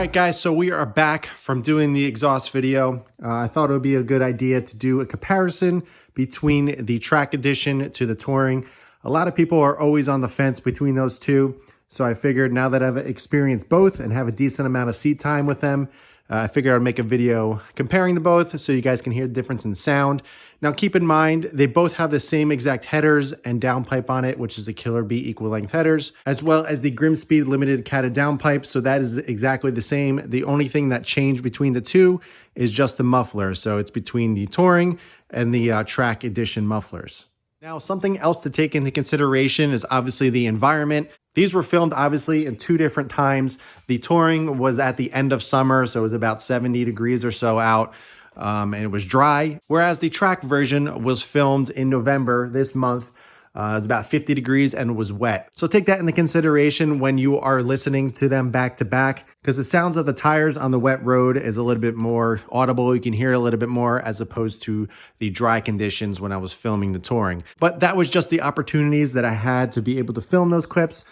All right, guys, so we are back from doing the exhaust video. I thought it would be a good idea to do a comparison between the track edition to the touring. A lot of people are always on the fence between those two. So I figured now that I've experienced both and have a decent amount of seat time with them, I figured I'd make a video comparing the both so you guys can hear the difference in sound. Now keep in mind, they both have the same exact headers and downpipe on it, which is the Killer Bee equal length headers, as well as the Grimspeed limited catted downpipe. So that is exactly the same. The only thing that changed between the two is just the muffler. So it's between the touring and the track edition mufflers. Now, something else to take into consideration is obviously the environment. These were filmed obviously in two different times. The touring was at the end of summer, so it was about 70 degrees or so out, and it was dry. Whereas the track version was filmed in November this month. It was about 50 degrees and was wet. So take that into consideration when you are listening to them back to back, because the sounds of the tires on the wet road is a little bit more audible. You can hear a little bit more as opposed to the dry conditions when I was filming the touring. But that was just the opportunities that I had to be able to film those clips.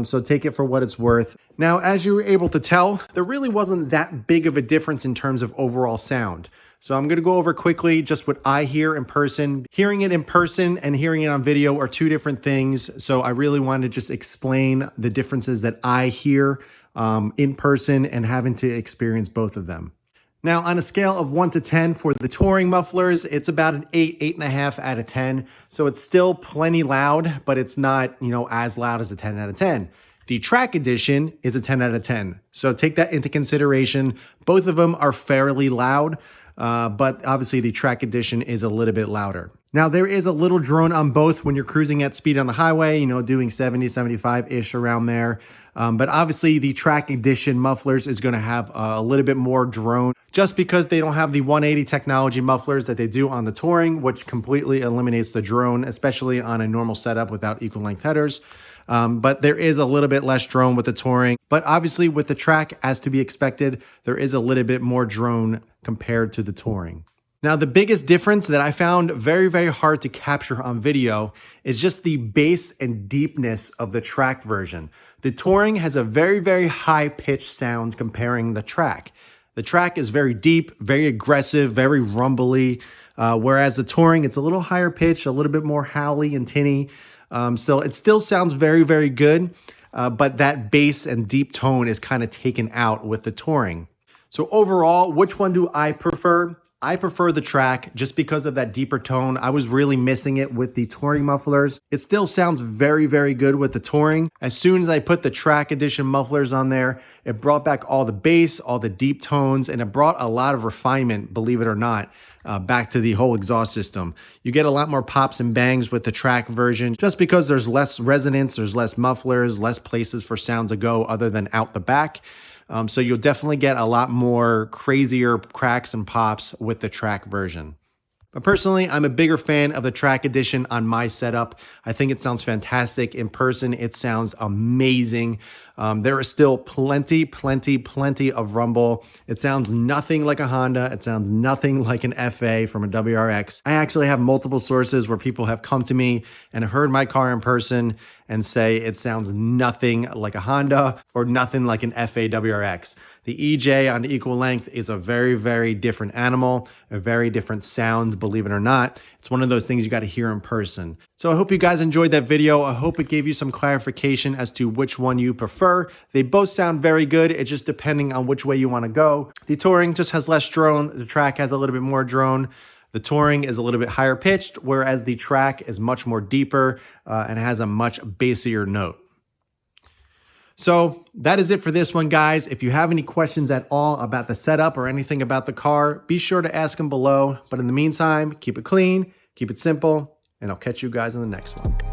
So take it for what it's worth. Now, as you were able to tell, there really wasn't that big of a difference in terms of overall sound. So I'm going to go over quickly just what I hear in person. Hearing it in person and hearing it on video are two different things. So I really wanted to just explain the differences that I hear in person and having to experience both of them. Now, on a scale of 1 to 10 for the touring mufflers, it's about an 8, 8.5 out of 10. So it's still plenty loud, but it's not, as loud as a 10 out of 10. The track edition is a 10 out of 10. So take that into consideration. Both of them are fairly loud, but obviously the track edition is a little bit louder. Now, there is a little drone on both when you're cruising at speed on the highway, doing 70, 75-ish around there. But obviously the track edition mufflers is going to have a little bit more drone just because they don't have the 180 technology mufflers that they do on the touring, which completely eliminates the drone, especially on a normal setup without equal length headers. But there is a little bit less drone with the touring. But obviously with the track, as to be expected, there is a little bit more drone compared to the touring. Now, the biggest difference that I found very, very hard to capture on video is just the bass and deepness of the track version. The touring has a very, very high-pitched sound comparing the track. The track is very deep, very aggressive, very rumbly, whereas the touring, it's a little higher pitch, a little bit more howly and tinny. So it still sounds very, very good, but that bass and deep tone is kind of taken out with the touring. So overall, which one do I prefer? I prefer the track just because of that deeper tone. I was really missing it with the touring mufflers. It still sounds very, very good with the touring. As soon as I put the track edition mufflers on there, it brought back all the bass, all the deep tones, and it brought a lot of refinement, believe it or not, back to the whole exhaust system. You get a lot more pops and bangs with the track version just because there's less resonance, there's less mufflers, less places for sound to go other than out the back. So you'll definitely get a lot more crazier cracks and pops with the track version. But personally, I'm a bigger fan of the track edition on my setup. I think it sounds fantastic. In person, it sounds amazing. There is still plenty of rumble. It sounds nothing like a Honda. It sounds nothing like an FA from a WRX. I actually have multiple sources where people have come to me and heard my car in person and say it sounds nothing like a Honda or nothing like an FA WRX. The EJ on the equal length is a very, very different animal, a very different sound, believe it or not. It's one of those things you got to hear in person. So I hope you guys enjoyed that video. I hope it gave you some clarification as to which one you prefer. They both sound very good. It's just depending on which way you want to go. The touring just has less drone. The track has a little bit more drone. The touring is a little bit higher pitched, whereas the track is much more deeper and has a much bassier note. So that is it for this one, guys. If you have any questions at all about the setup or anything about the car, be sure to ask them below. But in the meantime, keep it clean, keep it simple, and I'll catch you guys in the next one.